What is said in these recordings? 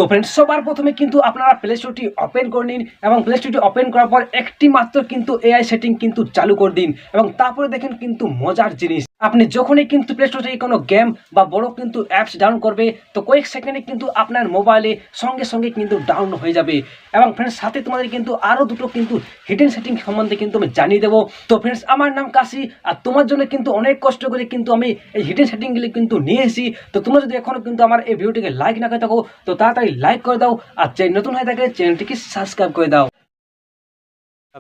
তো फ्रेंड्स সবার প্রথমে কিন্তু আপনারা প্লে স্টোরটি ওপেন করে নিন এবং প্লে স্টোরটি ওপেন করার পর একটি মাত্র কিন্তু এআই সেটিং কিন্তু চালু করে দিন এবং তারপরে দেখেন কিন্তু মজার জিনিস আপনি যখনই কিন্তু প্লে স্টোর থেকে কোনো গেম বা বড় কিন্তু অ্যাপস ডাউনলোড করবে তো কয়েক সেকেন্ডে কিন্তু আপনার মোবাইলে সঙ্গে সঙ্গে কিন্তু ডাউনলোড হয়ে যাবে এবং फ्रेंड्स সাথে তোমাদের কিন্তু আরও দুটো কিন্তু হিডেন সেটিং সম্বন্ধে কিন্তু আমি জানিয়ে দেবো। তো फ्रेंड्स আমার নাম কাশি আর তোমার জন্য কিন্তু অনেক কষ্ট করে কিন্তু আমি এই হিডেন সেটিংগুলি কিন্তু নিয়ে এসেছি। তো তোমরা যদি এখনও কিন্তু আমার এই ভিডিওটিকে লাইক না করে থাকো তো তাড়াতাড়ি লাইক করে দাও আর চ্যানেল নতুন হয়ে থাকে চ্যানেলটিকে সাবস্ক্রাইব করে দাও।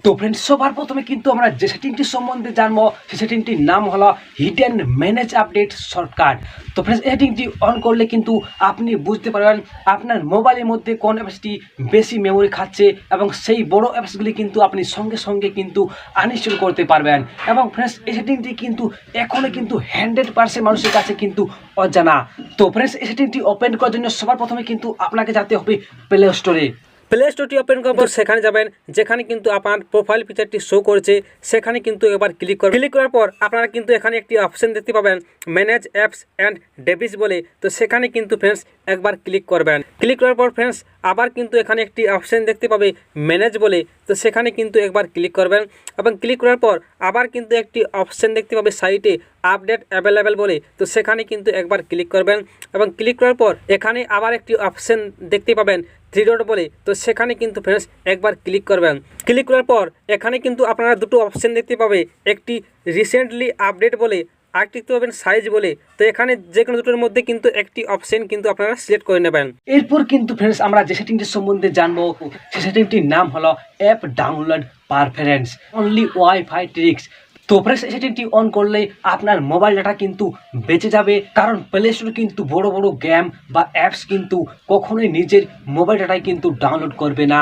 তো फ्रेंड्स সবার প্রথমে কিন্তু আমরা যে সেটিংটি সম্বন্ধে জানবো সেই সেটিংটির নাম হলো হিডেন ম্যানেজ আপডেট শর্টকাট। তো फ्रेंड्स এই সেটিংটি অন করলে কিন্তু আপনি বুঝতে পারবেন আপনার মোবাইলের মধ্যে কোন অ্যাপসটি বেশি মেমোরি খাচ্ছে এবং সেই বড় অ্যাপসগুলি কিন্তু আপনি সঙ্গে সঙ্গে কিন্তু আনইনস্টল করতে পারবেন এবং फ्रेंड्स এই সেটিংটি কিন্তু এখনো কিন্তু 100% মানুষের কাছে কিন্তু অজানা। তো फ्रेंड्स এই সেটিংটি ওপেন করার জন্য সবার প্রথমে কিন্তু আপনাকে যেতে হবে প্লে স্টোরে। প্লে স্টোরটি ওপেন করার পর সেখানে যাবেন যেখানে কিন্তু আপনার প্রোফাইল পিকচারটি শো করছে সেখানে কিন্তু একবার ক্লিক করবেন। ক্লিক করার পর আপনারা কিন্তু এখানে একটি অপশন দেখতে পাবেন ম্যানেজ অ্যাপস অ্যান্ড ডেভিস বলে। তো সেখানে কিন্তু फ्रेंड्स একবার ক্লিক করবেন। ক্লিক করার পর फ्रेंड्स আবার কিন্তু এখানে একটি অপশন দেখতে পাবে ম্যানেজ বলে। তো সেখানে কিন্তু একবার ক্লিক করবেন এবং ক্লিক করার পর আবার কিন্তু একটি অপশন দেখতে পাবে সাইটে আপডেট অ্যাভেলেবেল বলে। তো সেখানে কিন্তু একবার ক্লিক করবেন এবং ক্লিক করার পর এখানে আবার একটি অপশন দেখতে পাবেন 3 ডট বলে। তো সেখানে কিন্তু फ्रेंड्स একবার ক্লিক করবেন। ক্লিক করার পর এখানে কিন্তু আপনারা দুটো অপশন দেখতে পাবে একটি রিসেন্টলি আপডেট বলে আরেকটি দেখতে পাবেন সাইজ বলে। তো এখানে যে কোনো দুটোর মধ্যে কিন্তু একটি অপশন কিন্তু আপনারা সিলেক্ট করে নেবেন। এরপর কিন্তু फ्रेंड्स আমরা যে সেটিংটি সম্বন্ধে জানবো সেই সেটিংটির নাম হলো app download performance only wifi tricks. তো फ्रेंड्स এই সেটিংটি অন করলে আপনার মোবাইল ডাটা কিন্তু বেঁচে যাবে কারণ প্লে স্টোর কিন্তু বড় বড় গেম বা অ্যাপস কিন্তু কখনোই নিজের মোবাইল ডাটায় কিন্তু ডাউনলোড করবে না।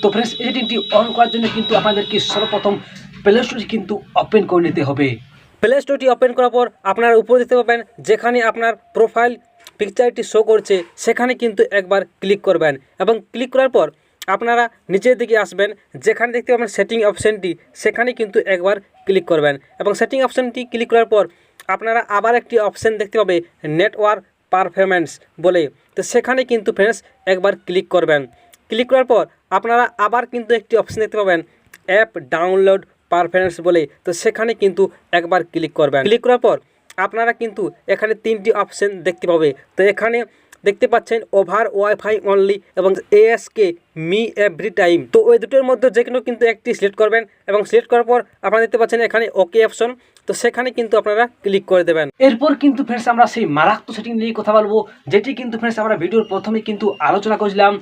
তো फ्रेंड्स এই সেটিংটি অন করার জন্য কিন্তু আপনাদেরকে সর্বপ্রথম প্লে স্টোরটি কিন্তু ওপেন করে নিতে হবে। প্লে স্টোরটি ওপেন করার পর আপনারা উপরে দেখতে পাবেন যেখানে আপনার প্রোফাইল পিকচারটি শো করছে সেখানে কিন্তু একবার ক্লিক করবেন এবং ক্লিক করার পর আপনারা নিচের দিকে আসবেন যেখানে দেখতে পাবেন সেটিং অপশানটি সেখানে কিন্তু একবার ক্লিক করবেন এবং সেটিং অপশানটি ক্লিক করার পর আপনারা আবার একটি অপশান দেখতে পাবে নেটওয়ার্ক পারফরম্যান্স বলে। তো সেখানে কিন্তু फ्रेंड्स একবার ক্লিক করবেন। ক্লিক করার পর আপনারা আবার কিন্তু একটি অপশান দেখতে পাবেন অ্যাপ ডাউনলোড পারফরম্যান্স বলে। তো সেখানে কিন্তু একবার ক্লিক করবেন। ক্লিক করার পর আপনারা কিন্তু এখানে 3টি অপশান দেখতে পাবে। তো এখানে দেখতে পাচ্ছেন ওভার ওয়াইফাই অনলি এবং এএসকে মি এভরি টাইম। তো ওই দুটোর মধ্যে যে কোনো কিন্তু একটি সিলেক্ট করবেন এবং সিলেক্ট করার পর আপনারা দেখতে পাচ্ছেন এখানে ওকে অপশন। তো সেখানে কিন্তু আপনারা ক্লিক করে দেবেন। এরপর কিন্তু फ्रेंड्स আমরা সেই মারাত্মক সেটিং নিয়ে কথা বলবো যেটি কিন্তু फ्रेंड्स আমরা ভিডিওর প্রথমে কিন্তু আলোচনা করেছিলাম।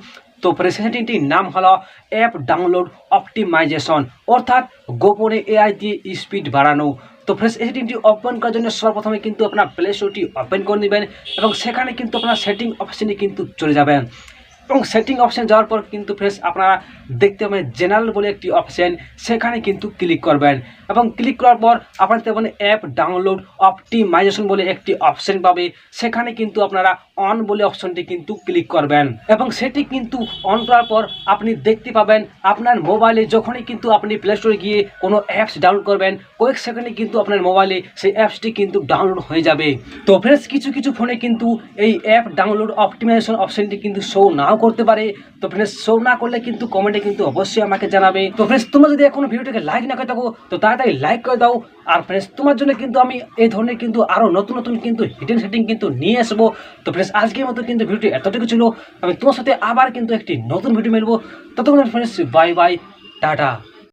তো फ्रेंड्स সেটিংটির নাম হলো অ্যাপ ডাউনলোড অপটিমাইজেশন অর্থাৎ গোপনে এআই দিয়ে স্পিড বাড়ানো। তো फ्रेंड्स এই সেটিংটি ওপেন করার জন্য সর্বপ্রথমে কিন্তু আপনার প্লে স্টোরটি ওপেন করে নেবেন এবং সেখানে কিন্তু আপনার সেটিং অপশানে কিন্তু চলে যাবেন এবং সেটিং অপশান যাওয়ার পর কিন্তু फ्रेंड्स আপনারা দেখতে পাবেন জেনারেল বলে একটি অপশান সেখানে কিন্তু ক্লিক করবেন এবং ক্লিক করার পর আপনারা দেখতে পাবেন অ্যাপ ডাউনলোড অপটিমাইজেশন বলে একটি অপশান পাবে সেখানে কিন্তু আপনারা অন বলে অপশনটি কিন্তু ক্লিক করবেন এবং সেটি কিন্তু অন করার পর আপনি দেখতে পাবেন আপনার মোবাইলে যখনই কিন্তু আপনি প্লে স্টোরে গিয়ে কোনো অ্যাপস ডাউনলোড করবেন কয়েক সেকেন্ডে কিন্তু আপনার মোবাইলে সেই অ্যাপসটি কিন্তু ডাউনলোড হয়ে যাবে। তো फ्रेंड्स কিছু ফোনে কিন্তু এই অ্যাপ ডাউনলোড অপটিমাইজেশন অপশনটি কিন্তু শো নাও করতে পারে। তো फ्रेंड्स শো না করলে কিন্তু কমেন্টে কিন্তু অবশ্যই আমাকে জানাবে। তো फ्रेंड्स তোমরা যদি এখনো ভিডিওটাকে লাইক না করে থাকো তো তাড়াতাড়ি লাইক করে দাও আর फ्रेंड्स তোমার জন্য কিন্তু আমি এই ধরনের কিন্তু আরও নতুন কিন্তু হিডেন সেটিং কিন্তু নিয়ে আসবো। তো फ्रेंड्स আজকের মতো কিন্তু ভিডিওটি এতটুকু ছিল। আমি তোমার সাথে আবার কিন্তু একটি নতুন ভিডিও মেলবো। ততক্ষণ फ्रेंड्स বাই বাই টাটা।